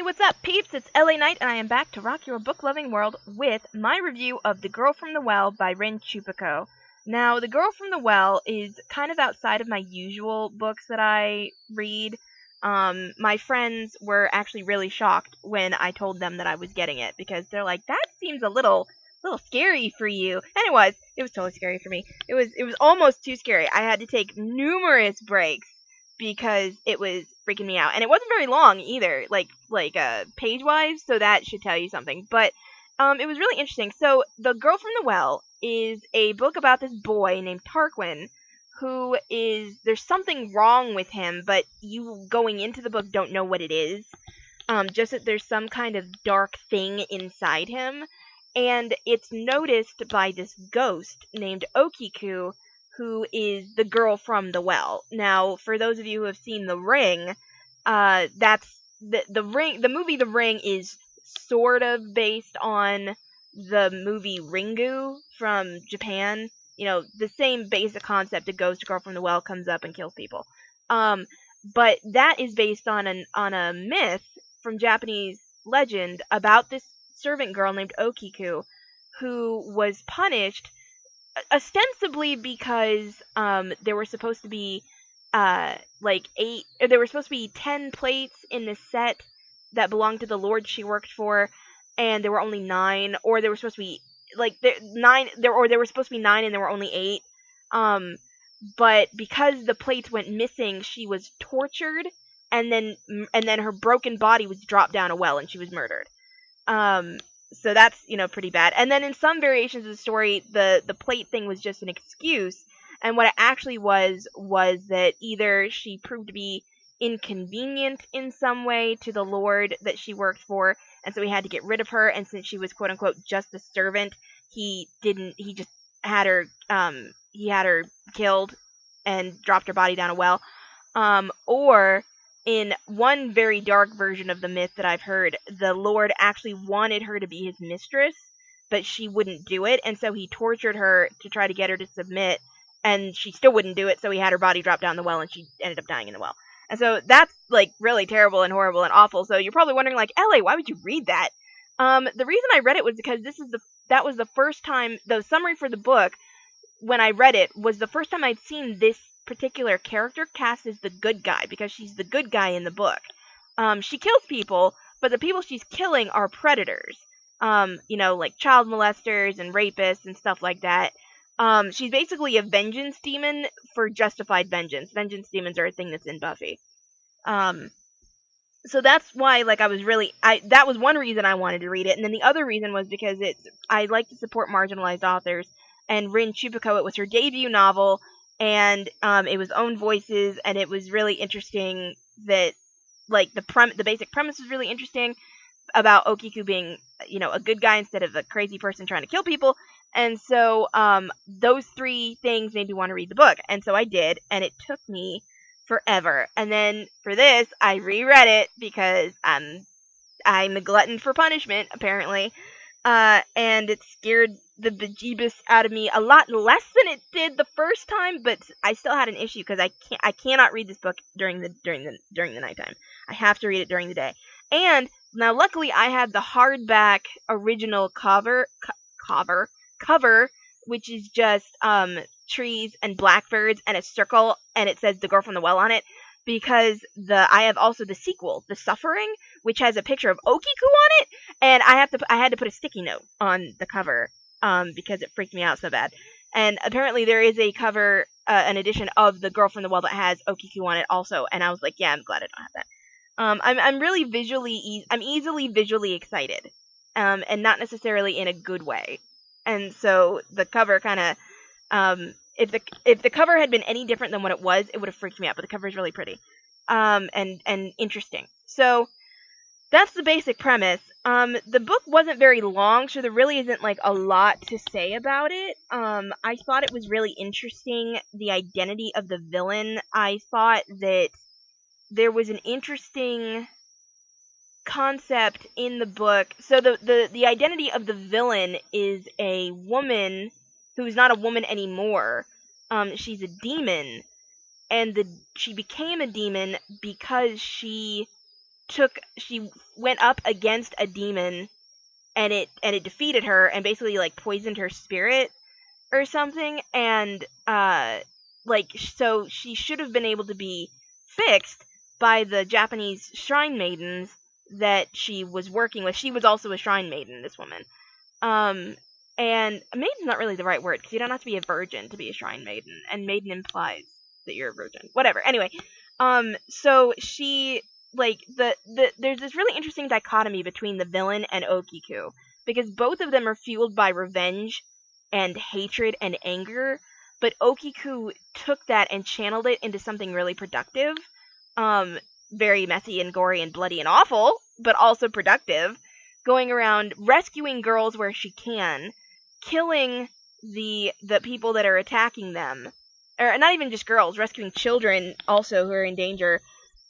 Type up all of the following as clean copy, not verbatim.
what's up, peeps? It's LA Knight, and I am back to rock your book-loving world with my review of The Girl from the Well by Rin Chupeco. Now, The Girl from the Well is kind of outside of my usual books that I read. My friends were actually really shocked when I told them that I was getting it, because they're like, that seems a little scary for you. And it was totally scary for me. It was almost too scary. I had to take numerous breaks because it was freaking me out. And it wasn't very long either, page-wise, so that should tell you something. But it was really interesting. So, The Girl from the Well is a book about this boy named Tarquin, there's something wrong with him, but you going into the book don't know what it is. Just that there's some kind of dark thing inside him. And it's noticed by this ghost named Okiku, who is the girl from the well. Now, for those of you who have seen The Ring, that's the Ring. The movie The Ring is sort of based on the movie Ringu from Japan. You know, the same basic concept. A ghost girl from the well comes up and kills people. But that is based on a myth from Japanese legend about this servant girl named Okiku, who was punished ostensibly because there were supposed to be 10 plates in this set that belonged to the lord she worked for, and there were only 9, or there were supposed to be 9 and there were only 8. But because the plates went missing, she was tortured, and then her broken body was dropped down a well and she was murdered. So that's, pretty bad. And then in some variations of the story, the plate thing was just an excuse. And what it actually was that either she proved to be inconvenient in some way to the lord that she worked for, and so he had to get rid of her, and since she was quote unquote just a servant, he just had her killed and dropped her body down a well. Or in one very dark version of the myth that I've heard, the lord actually wanted her to be his mistress, but she wouldn't do it, and so he tortured her to try to get her to submit, and she still wouldn't do it, so he had her body drop down the well, and she ended up dying in the well. And so that's, really terrible and horrible and awful, so you're probably wondering, Ellie, why would you read that? The reason I read it was because that was the first time, the summary for the book, when I read it, was the first time I'd seen this particular character cast as the good guy, because she's the good guy in the book. She kills people, but the people she's killing are predators. Like child molesters and rapists and stuff like that. She's basically a vengeance demon for justified vengeance. Vengeance demons are a thing that's in Buffy. So that's why, that was one reason I wanted to read it, and then the other reason was because I like to support marginalized authors, and Rin Chupeco, it was her debut novel, and it was Own Voices, and it was really interesting that, the basic premise was really interesting about Okiku being, a good guy instead of a crazy person trying to kill people, and so those 3 things made me want to read the book, and so I did, and it took me forever, and then for this, I reread it because I'm a glutton for punishment, apparently, and it scared the bejeebus out of me a lot less than it did the first time, but I still had an issue because I cannot read this book during the nighttime. I have to read it during the day. And now luckily I had the hardback original cover, which is just trees and blackbirds and a circle, and it says The Girl from the Well on it, because I have also the sequel, The Suffering, which has a picture of Okiku on it, and I had to put a sticky note on the cover because it freaked me out so bad. And apparently there is a cover, an edition of The Girl from the Well that has Okiku on it also, and I was like, yeah, I'm glad I don't have that. I'm easily visually excited, and not necessarily in a good way. And so the cover kind of, if the cover had been any different than what it was, it would have freaked me out. But the cover is really pretty, and interesting. So that's the basic premise. The book wasn't very long, so there really isn't a lot to say about it. I thought it was really interesting, the identity of the villain. I thought that there was an interesting concept in the book. So the identity of the villain is a woman who's not a woman anymore. She's a demon, and she became a demon because she she went up against a demon, and it defeated her and basically like poisoned her spirit or something, and so she should have been able to be fixed by the Japanese shrine maidens that she was working with. She was also a shrine maiden, this woman. And maiden's not really the right word, because you don't have to be a virgin to be a shrine maiden, and maiden implies that you're a virgin. Whatever. Anyway, so she, like, there's this really interesting dichotomy between the villain and Okiku, because both of them are fueled by revenge and hatred and anger, but Okiku took that and channeled it into something really productive. Very messy and gory and bloody and awful, but also productive, going around rescuing girls where she can, killing the people that are attacking them, or not even just girls, rescuing children also who are in danger.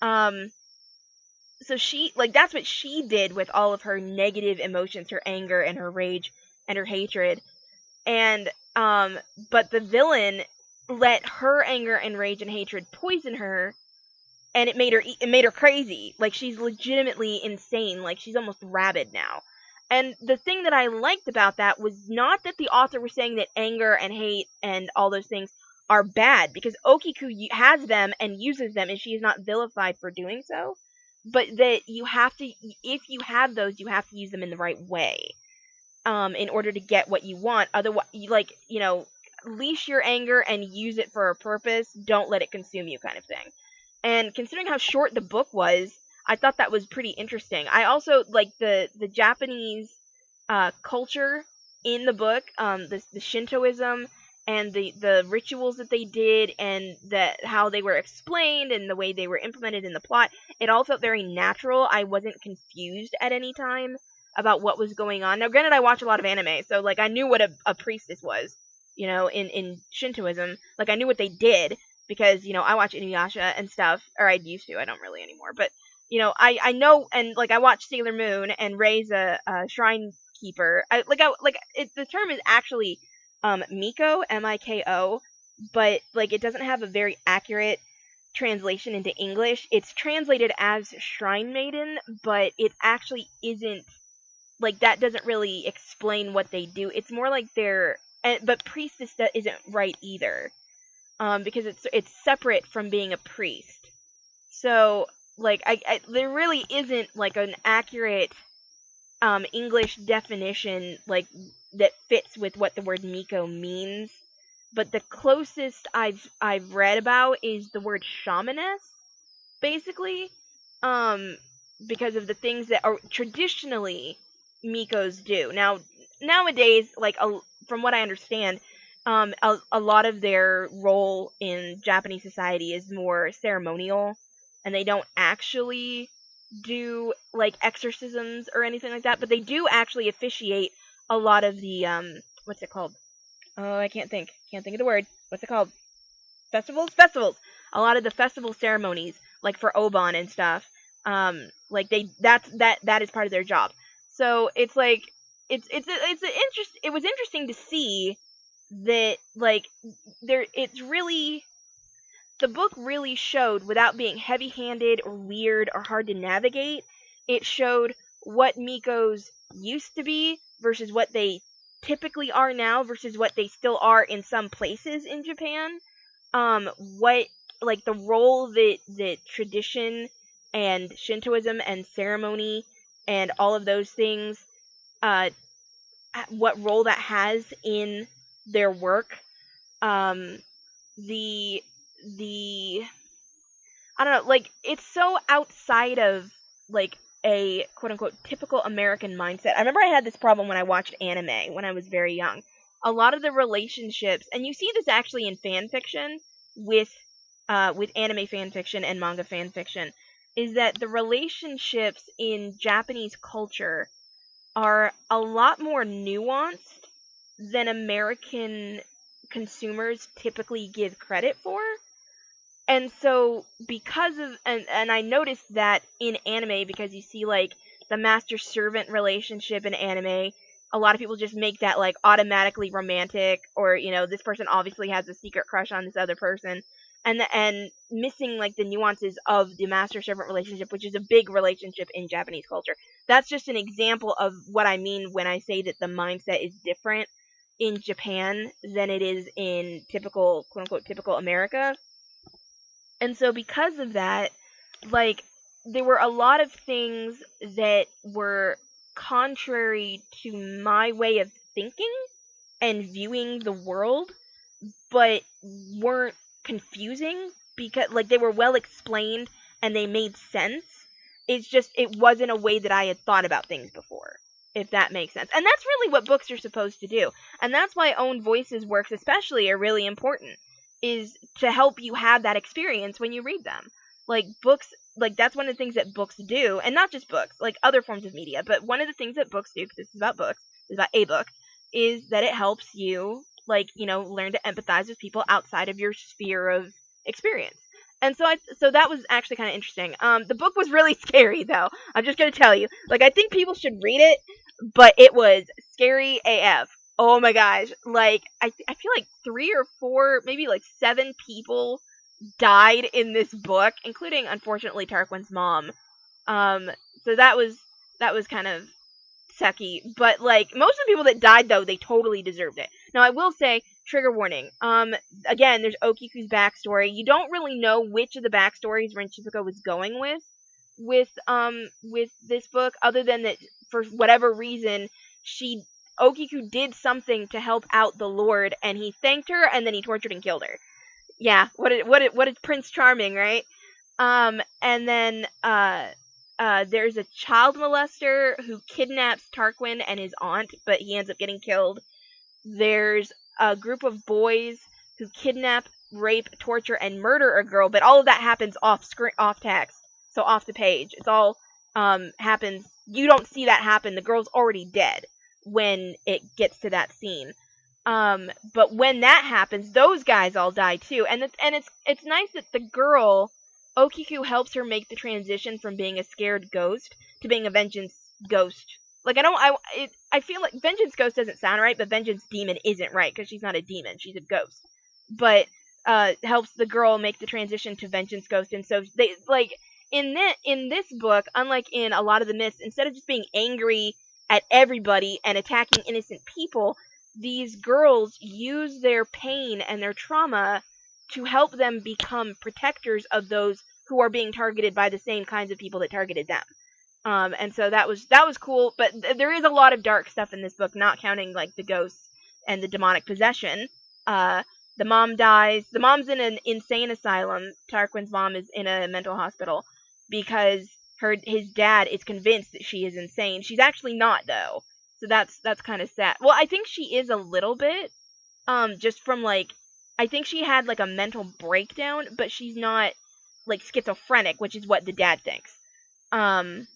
So she, like, that's what she did with all of her negative emotions, her anger and her rage and her hatred. And but the villain let her anger and rage and hatred poison her, and it made her crazy. Like, she's legitimately insane. Like, she's almost rabid now. And the thing that I liked about that was not that the author was saying that anger and hate and all those things are bad, because Okiku has them and uses them, and she is not vilified for doing so. But that you have to, if you have those, you have to use them in the right way, in order to get what you want. Otherwise, leash your anger and use it for a purpose. Don't let it consume you, kind of thing. And considering how short the book was, I thought that was pretty interesting. I also like the Japanese culture in the book, the Shintoism and the rituals that they did, and how they were explained and the way they were implemented in the plot. It all felt very natural. I wasn't confused at any time about what was going on. Now, granted, I watch a lot of anime, so like I knew what a priestess was, in Shintoism. Like, I knew what they did, because, I watch Inuyasha and stuff, or I used to, I don't really anymore, but, I know, and, like, I watch Sailor Moon, and Rei's a shrine keeper. The term is actually, Miko, M-I-K-O, but, like, it doesn't have a very accurate translation into English. It's translated as shrine maiden, but it actually isn't, like, that doesn't really explain what they do. It's more like but priestess isn't right either. Because it's separate from being a priest. So, like, there really isn't, like, an accurate English definition, like, that fits with what the word Miko means. But the closest I've read about is the word shamaness, basically, because of the things that are traditionally Mikos do. Now, nowadays, like, from what I understand, a lot of their role in Japanese society is more ceremonial, and they don't actually do, like, exorcisms or anything like that, but they do actually officiate a lot of the, what's it called? Oh, I can't think of the word. What's it called? Festivals? A lot of the festival ceremonies, like for Obon and stuff, like that is part of their job. So it's like, it was interesting to see that, like, the book really showed, without being heavy-handed or weird or hard to navigate, it showed what Mikos used to be versus what they typically are now versus what they still are in some places in Japan. Like, the role that tradition and Shintoism and ceremony and all of those things, what role that has in their work. The I don't know, like, it's so outside of, like, a quote-unquote typical American mindset. I remember I had this problem when I watched anime when I was very young. A lot of the relationships, and you see this actually in fan fiction with anime fan fiction and manga fan fiction, is that the relationships in Japanese culture are a lot more nuanced than American consumers typically give credit for. And so, because of, and I noticed that in anime, because you see, like, the master-servant relationship in anime, a lot of people just make that, like, automatically romantic, or, this person obviously has a secret crush on this other person, and missing like the nuances of the master-servant relationship, which is a big relationship in Japanese culture. That's just an example of what I mean when I say that the mindset is different in Japan than it is in typical, quote-unquote, typical America. And so because of that, like, there were a lot of things that were contrary to my way of thinking and viewing the world, but weren't confusing because, like, they were well explained and they made sense. It's just, it wasn't a way that I had thought about things before, if that makes sense. And that's really what books are supposed to do. And that's why Own Voices works especially are really important, is to help you have that experience when you read them. Like, books, like, that's one of the things that books do, and not just books, like other forms of media, but one of the things that books do, because this is about books, this is about a book, is that it helps you, like, you know, learn to empathize with people outside of your sphere of experience. And so that was actually kind of interesting. The book was really scary, though. I'm just gonna tell you. Like, I think people should read it, but it was scary AF. Oh my gosh. Like, I feel like 3 or 4, maybe like 7 people died in this book, including, unfortunately, Tarquin's mom. So that was kind of sucky. But, like, most of the people that died, though, they totally deserved it. Now, I will say, trigger warning. Again, there's Okiku's backstory. You don't really know which of the backstories Rin Chupeco was going with this book, other than that, for whatever reason, Okiku did something to help out the Lord, and he thanked her, and then he tortured and killed her. Yeah, what is Prince Charming, right? And then there's a child molester who kidnaps Tarquin and his aunt, but he ends up getting killed. There's a group of boys who kidnap, rape, torture, and murder a girl, but all of that happens off screen, off text, so off the page. It's all happens. You don't see that happen. The girl's already dead when it gets to that scene. But when that happens, those guys all die too, and it's nice that the girl, Okiku, helps her make the transition from being a scared ghost to being a vengeance ghost. Like, I feel like vengeance ghost doesn't sound right, but vengeance demon isn't right, because she's not a demon, she's a ghost. But helps the girl make the transition to vengeance ghost, and so they, like, in this book, unlike in a lot of the myths, instead of just being angry at everybody and attacking innocent people, these girls use their pain and their trauma to help them become protectors of those who are being targeted by the same kinds of people that targeted them. And so that was cool, but there is a lot of dark stuff in this book, not counting, like, the ghosts and the demonic possession. The mom dies. The mom's in an insane asylum. Tarquin's mom is in a mental hospital because his dad is convinced that she is insane. She's actually not, though. So that's kind of sad. Well, I think she is a little bit, just from, like, I think she had, like, a mental breakdown, but she's not, like, schizophrenic, which is what the dad thinks. And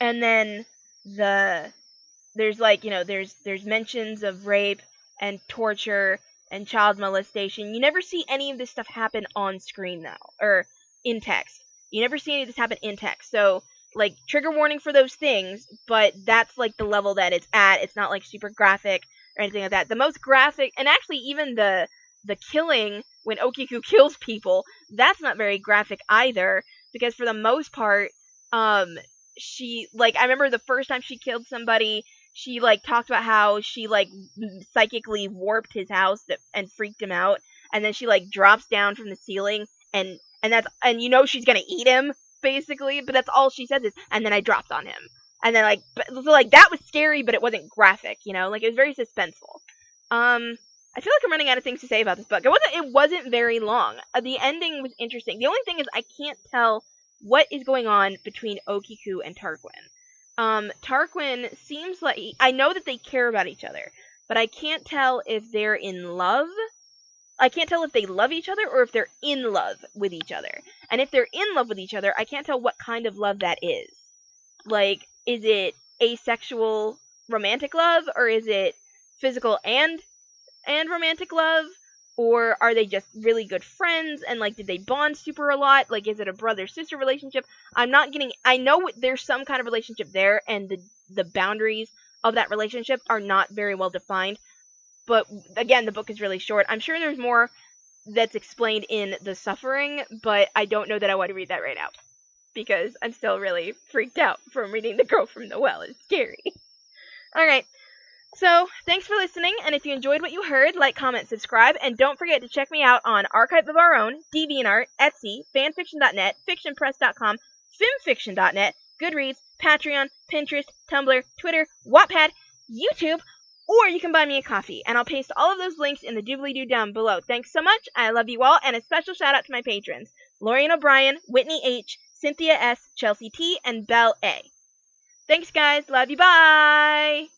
then there's, like, you know, there's mentions of rape and torture and child molestation. You never see any of this stuff happen on screen, though, or in text. You never see any of this happen in text. So, like, trigger warning for those things, but that's, like, the level that it's at. It's not, like, super graphic or anything like that. The most graphic, and actually even the killing, when Okiku kills people, that's not very graphic either, because for the most part, she, like, I remember the first time she killed somebody, she, like, talked about how she, like, psychically warped his house and freaked him out, and then she, like, drops down from the ceiling, and you know she's gonna eat him, basically, but that's all she says is, and then I dropped on him. And then, like, so, like, that was scary, but it wasn't graphic, you know? Like, it was very suspenseful. I feel like I'm running out of things to say about this book. It wasn't very long. The ending was interesting. The only thing is I can't tell what is going on between Okiku and Tarquin. Tarquin seems like, I know that they care about each other, but I can't tell if they're in love. I can't tell if they love each other or if they're in love with each other. And if they're in love with each other, I can't tell what kind of love that is. Like, is it asexual romantic love, or is it physical and romantic love, or are they just really good friends, and, like, did they bond super a lot? Like, is it a brother-sister relationship? I know there's some kind of relationship there, and the boundaries of that relationship are not very well defined, but, again, the book is really short. I'm sure there's more that's explained in The Suffering, but I don't know that I want to read that right now, because I'm still really freaked out from reading The Girl from the Well. It's scary. Alright, so thanks for listening, and if you enjoyed what you heard, like, comment, subscribe, and don't forget to check me out on Archive of Our Own, DeviantArt, Etsy, fanfiction.net, fictionpress.com, filmfiction.net, Goodreads, Patreon, Pinterest, Tumblr, Twitter, Wattpad, YouTube, or you can buy me a coffee, and I'll paste all of those links in the doobly-doo down below. Thanks so much, I love you all, and a special shout out to my patrons, Lorian O'Brien, Whitney H., Cynthia S., Chelsea T., and Belle A. Thanks, guys. Love you. Bye!